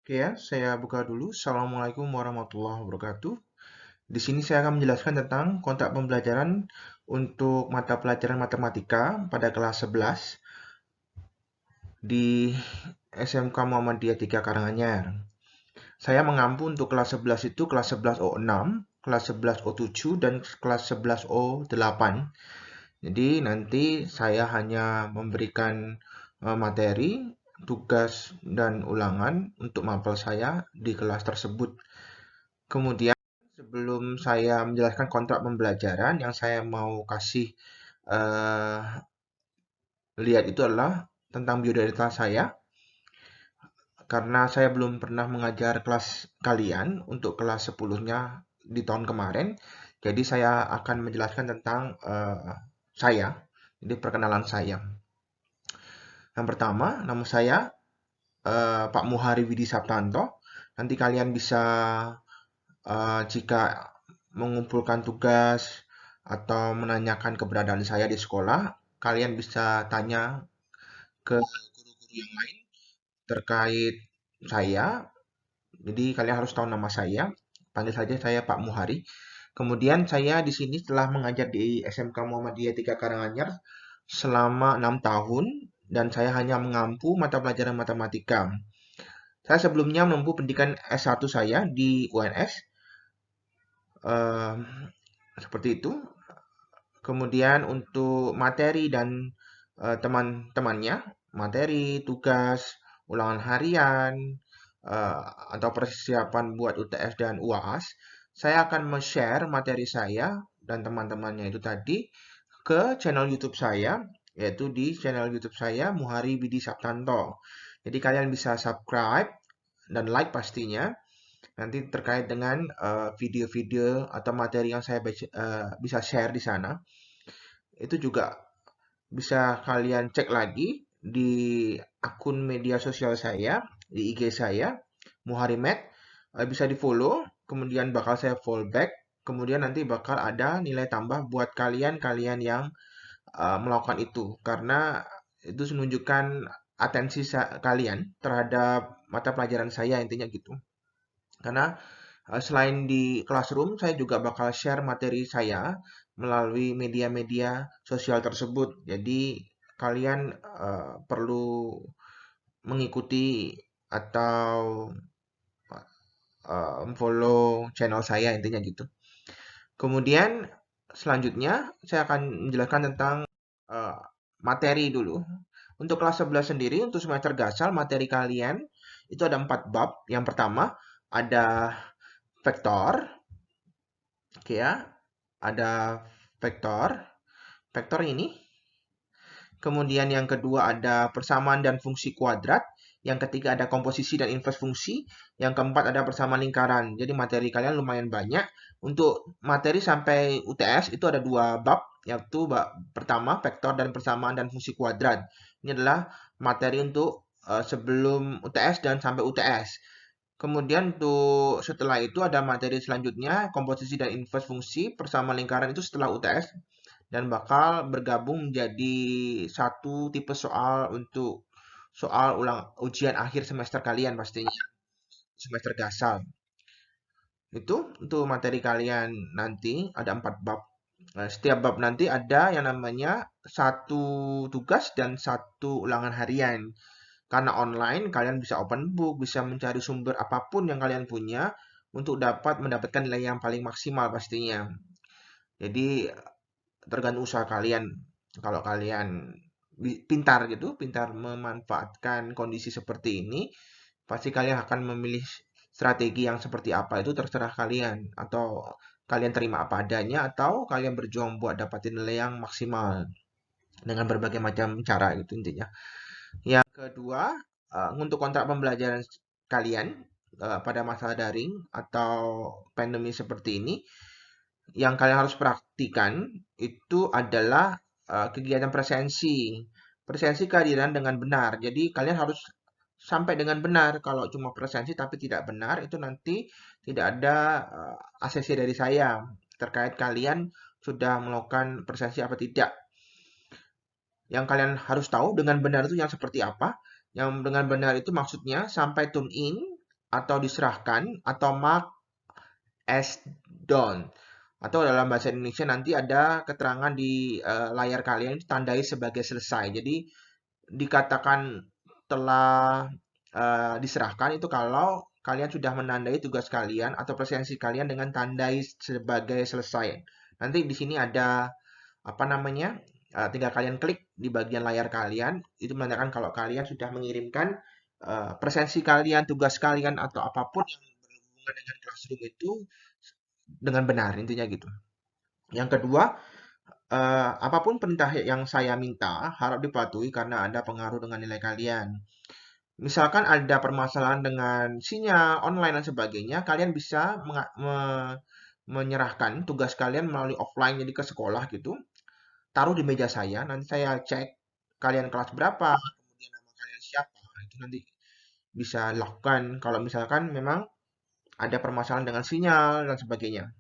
Oke ya, saya buka dulu. Assalamualaikum warahmatullahi wabarakatuh. Di sini saya akan menjelaskan tentang kontrak pembelajaran untuk mata pelajaran matematika pada kelas 11 di SMK Muhammadiyah 3 Karanganyar. Saya mengampu untuk kelas 11 itu kelas 11 O6, kelas 11 O7, dan kelas 11 O8. Jadi nanti saya hanya memberikan materi, tugas, dan ulangan untuk mapel saya di kelas tersebut. Kemudian sebelum saya menjelaskan kontrak pembelajaran yang saya mau kasih eh, lihat itu adalah tentang biodata saya karena saya belum pernah mengajar kelas kalian untuk kelas 10-nya di tahun kemarin. Jadi saya akan menjelaskan tentang saya. Jadi perkenalan saya. Yang pertama, nama saya Pak Muhari Widi Sabtanto. Nanti kalian bisa jika mengumpulkan tugas atau menanyakan keberadaan saya di sekolah, kalian bisa tanya ke guru-guru yang lain terkait saya. Jadi kalian harus tahu nama saya. Panggil saja saya Pak Muhari. Kemudian saya di sini telah mengajar di SMK Muhammadiyah 3 Karanganyar selama 6 tahun dan saya hanya mengampu mata pelajaran matematika. Saya sebelumnya menempuh pendidikan S1 saya di UNS. Seperti itu. Kemudian untuk materi dan teman-temannya, materi, tugas, ulangan harian, eh, atau persiapan buat UTS dan UAS, saya akan share materi saya dan teman-temannya itu tadi ke channel YouTube saya, yaitu di channel YouTube saya Muhari Bidi Sabtanto. Jadi kalian bisa subscribe dan like pastinya nanti terkait dengan video-video atau materi yang saya bisa share di sana. Itu juga bisa kalian cek lagi di akun media sosial saya, di IG saya, Muharimed. Bisa di-follow, kemudian bakal saya follow back, kemudian nanti bakal ada nilai tambah buat kalian-kalian yang melakukan itu. Karena itu menunjukkan atensi kalian terhadap mata pelajaran saya, intinya gitu. Karena selain di classroom, saya juga bakal share materi saya melalui media-media sosial tersebut. Jadi kalian perlu mengikuti atau follow channel saya intinya gitu. Kemudian selanjutnya saya akan menjelaskan tentang eh, materi dulu. Untuk kelas 11 sendiri, untuk semester gasal, materi kalian itu ada 4 bab. Yang pertama ada vektor, oke ya, ada vektor, vektor ini. Kemudian yang kedua ada persamaan dan fungsi kuadrat. Yang ketiga ada komposisi dan inverse fungsi. Yang keempat ada persamaan lingkaran. Jadi materi kalian lumayan banyak. Untuk materi sampai UTS itu ada dua bab, yaitu bab pertama vektor dan persamaan dan fungsi kuadrat. Ini adalah materi untuk sebelum UTS dan sampai UTS. Kemudian untuk setelah itu ada materi selanjutnya komposisi dan inverse fungsi persamaan lingkaran itu setelah UTS dan bakal bergabung menjadi satu tipe soal untuk soal ulang ujian akhir semester kalian pastinya, semester gasal. Itu untuk materi kalian nanti ada 4 bab. Nah, setiap bab nanti ada yang namanya satu tugas dan satu ulangan harian. Karena online, kalian bisa open book, bisa mencari sumber apapun yang kalian punya untuk dapat mendapatkan nilai yang paling maksimal pastinya. Jadi tergantung usaha kalian. Kalau kalian pintar gitu, pintar memanfaatkan kondisi seperti ini, pasti kalian akan memilih strategi yang seperti apa itu terserah kalian. Atau kalian terima apa adanya, atau kalian berjuang buat dapatin nilai yang maksimal dengan berbagai macam cara gitu intinya. Yang kedua, untuk kontrak pembelajaran kalian pada masa daring atau pandemi seperti ini, yang kalian harus praktikan itu adalah kegiatan presensi. Presensi kehadiran dengan benar. Jadi kalian harus sampai dengan benar. Kalau cuma presensi tapi tidak benar, itu nanti tidak ada ACC dari saya terkait kalian sudah melakukan presensi apa tidak. Yang kalian harus tahu dengan benar itu yang seperti apa. Yang dengan benar itu maksudnya sampai tune in, atau diserahkan atau mark as done. Atau dalam bahasa Indonesia nanti ada keterangan di layar kalian tandai sebagai selesai. Jadi dikatakan telah diserahkan itu kalau kalian sudah menandai tugas kalian atau presensi kalian dengan tandai sebagai selesai. Nanti di sini ada apa namanya? Tinggal kalian klik di bagian layar kalian itu menandakan kalau kalian sudah mengirimkan presensi kalian, tugas kalian atau apapun yang berhubungan dengan classroom itu dengan benar intinya gitu. Yang kedua, apapun perintah yang saya minta harap dipatuhi karena ada pengaruh dengan nilai kalian. Misalkan ada permasalahan dengan sinyal online dan sebagainya, kalian bisa menyerahkan tugas kalian melalui offline jadi ke sekolah gitu. Taruh di meja saya, nanti saya cek kalian kelas berapa, kemudian nama kalian siapa. Itu nanti bisa dilakukan kalau misalkan memang ada permasalahan dengan sinyal dan sebagainya.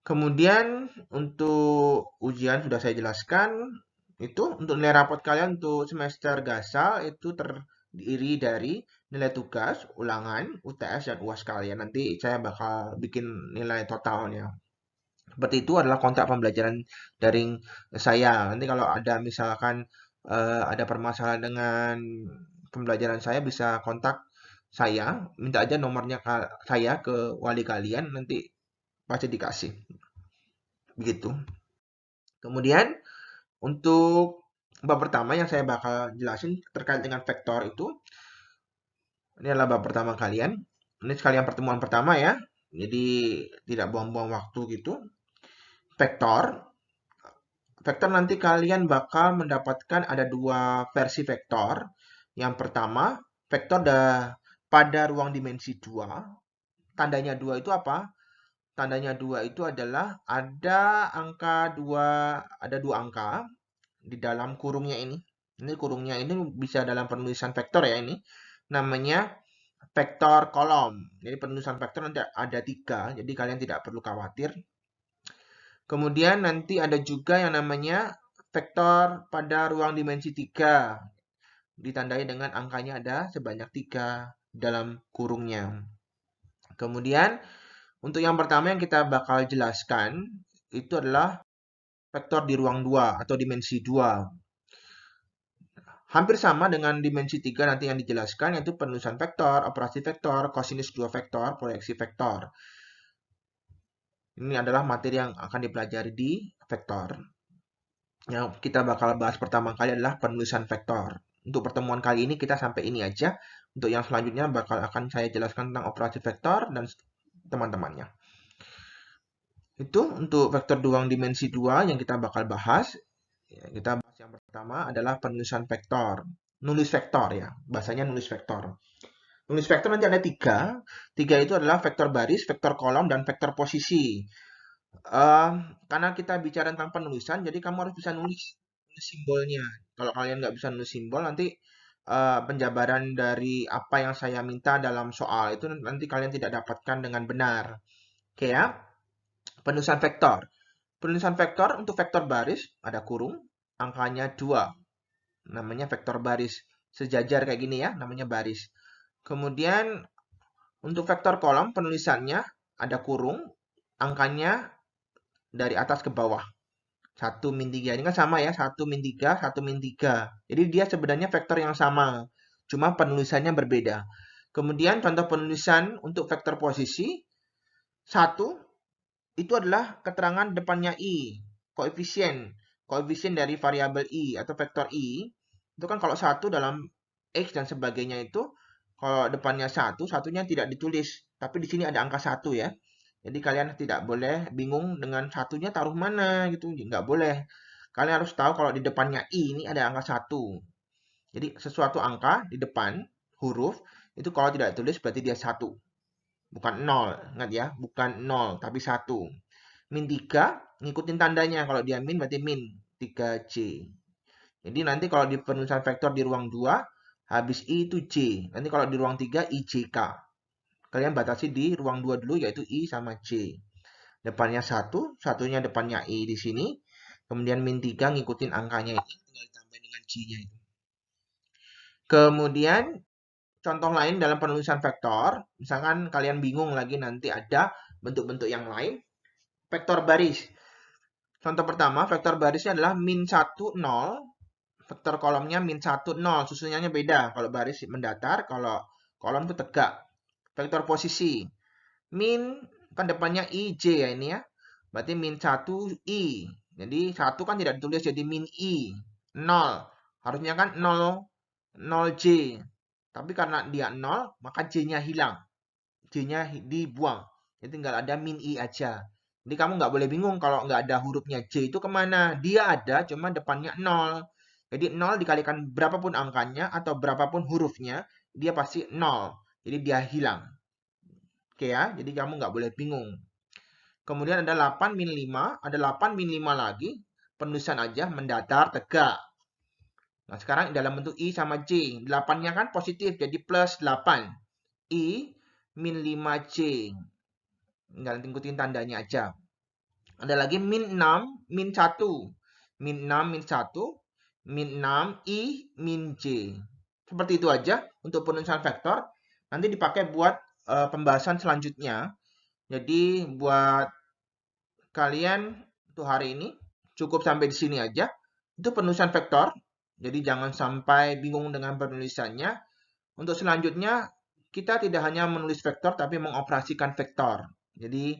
Kemudian untuk ujian sudah saya jelaskan. Itu untuk nilai rapot kalian untuk semester gasal itu terdiri dari nilai tugas, ulangan, UTS, dan UAS kalian. Nanti saya bakal bikin nilai totalnya. Seperti itu adalah kontrak pembelajaran daring saya. Nanti kalau ada misalkan ada permasalahan dengan pembelajaran saya bisa kontak saya, minta aja nomornya saya ke wali kalian, nanti pasti dikasih. Begitu. Kemudian untuk bab pertama yang saya bakal jelasin terkait dengan vektor itu, ini adalah bab pertama kalian. Ini sekalian pertemuan pertama ya. Jadi tidak buang-buang waktu gitu. Vektor. Vektor nanti kalian bakal mendapatkan ada dua versi vektor. Yang pertama, vektor pada ruang dimensi 2. Tandanya 2 itu apa? Tandanya 2 itu adalah ada angka 2, ada dua angka di dalam kurungnya ini. Ini kurungnya ini bisa dalam penulisan vektor ya ini. Namanya vektor kolom. Jadi penulisan vektor nanti ada 3, jadi kalian tidak perlu khawatir. Kemudian nanti ada juga yang namanya vektor pada ruang dimensi 3. Ditandai dengan angkanya ada sebanyak 3 dalam kurungnya. Kemudian untuk yang pertama yang kita bakal jelaskan itu adalah vektor di ruang 2 atau dimensi 2. Hampir sama dengan dimensi 3 nanti yang dijelaskan, yaitu penulisan vektor, operasi vektor, kosinus 2 vektor, proyeksi vektor. Ini adalah materi yang akan dipelajari di vektor. Yang kita bakal bahas pertama kali adalah penulisan vektor. Untuk pertemuan kali ini kita sampai ini aja. Untuk yang selanjutnya akan saya jelaskan tentang operasi vektor dan teman-temannya. Itu untuk vektor ruang dimensi 2 yang kita bakal bahas. Kita bahas yang pertama adalah penulisan vektor. Nulis vektor ya, bahasanya nulis vektor. Nulis vektor nanti ada 3. 3 itu adalah vektor baris, vektor kolom, dan vektor posisi. Karena kita bicara tentang penulisan, jadi kamu harus bisa nulis simbolnya. Kalau kalian nggak bisa nulis simbol, nanti penjabaran dari apa yang saya minta dalam soal itu nanti kalian tidak dapatkan dengan benar. Oke ya, penulisan vektor. Penulisan vektor untuk vektor baris ada kurung, angkanya 2. Namanya vektor baris. Sejajar kayak gini ya, namanya baris. Kemudian untuk vektor kolom penulisannya ada kurung, angkanya dari atas ke bawah. 1 min 3. Ini kan sama ya, 1 min 3, 1 min 3. Jadi dia sebenarnya vektor yang sama, cuma penulisannya berbeda. Kemudian contoh penulisan untuk vektor posisi, 1 itu adalah keterangan depannya i, koefisien. Koefisien dari variabel i atau vektor i, itu kan kalau 1 dalam x dan sebagainya itu, kalau depannya 1, satunya tidak ditulis. Tapi di sini ada angka 1 ya. Jadi kalian tidak boleh bingung dengan satunya taruh mana gitu. Nggak boleh. Kalian harus tahu kalau di depannya i ini ada angka 1. Jadi sesuatu angka di depan huruf itu kalau tidak ditulis berarti dia 1. Bukan 0. Ingat ya, bukan 0 tapi 1. Min 3 ngikutin tandanya. Kalau dia min berarti min 3C. Jadi nanti kalau di penulisan vektor di ruang 2 habis i itu C. Nanti kalau di ruang 3 IJK. Kalian batasi di ruang 2 dulu yaitu I sama C. Depannya 1, satunya depannya I di sini. Kemudian min 3 ngikutin angkanya ini, tinggal ditambah dengan C-nya itu. Kemudian contoh lain dalam penulisan vektor, misalkan kalian bingung lagi nanti ada bentuk-bentuk yang lain, vektor baris. Contoh pertama, vektor barisnya adalah min 1, 0. Vektor kolomnya min 1, 0. Susunannya beda. Kalau baris mendatar, kalau kolom itu tegak. Vektor posisi. Min, kan depannya IJ ya ini ya. Berarti min 1 I. Jadi 1 kan tidak ditulis jadi min I. 0. Harusnya kan 0, 0 J. Tapi karena dia 0, maka J-nya hilang. J-nya dibuang. Jadi tinggal ada min I aja. Jadi kamu nggak boleh bingung kalau nggak ada hurufnya J itu kemana. Dia ada, cuma depannya 0. Jadi 0 dikalikan berapapun angkanya atau berapapun hurufnya, dia pasti 0. Jadi dia hilang. Oke ya, jadi kamu nggak boleh bingung. Kemudian ada 8 min 5, ada 8 min 5 lagi. Penulisan aja mendatar tegak. Nah, sekarang dalam bentuk I sama J. 8-nya kan positif, jadi plus 8. I min 5J. Tinggal ikutin tandanya aja. Ada lagi min 6, min 1. Min 6, min 1. Min 6, I, min J. Seperti itu aja untuk penulisan vektor. Nanti dipakai buat pembahasan selanjutnya. Jadi buat kalian untuk hari ini cukup sampai di sini aja. Itu penulisan vektor. Jadi jangan sampai bingung dengan penulisannya. Untuk selanjutnya kita tidak hanya menulis vektor tapi mengoperasikan vektor. Jadi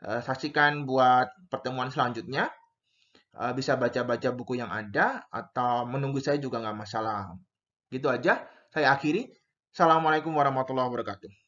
saksikan buat pertemuan selanjutnya. Bisa baca-baca buku yang ada atau menunggu saya juga nggak masalah. Gitu aja. Saya akhiri. Assalamualaikum warahmatullahi wabarakatuh.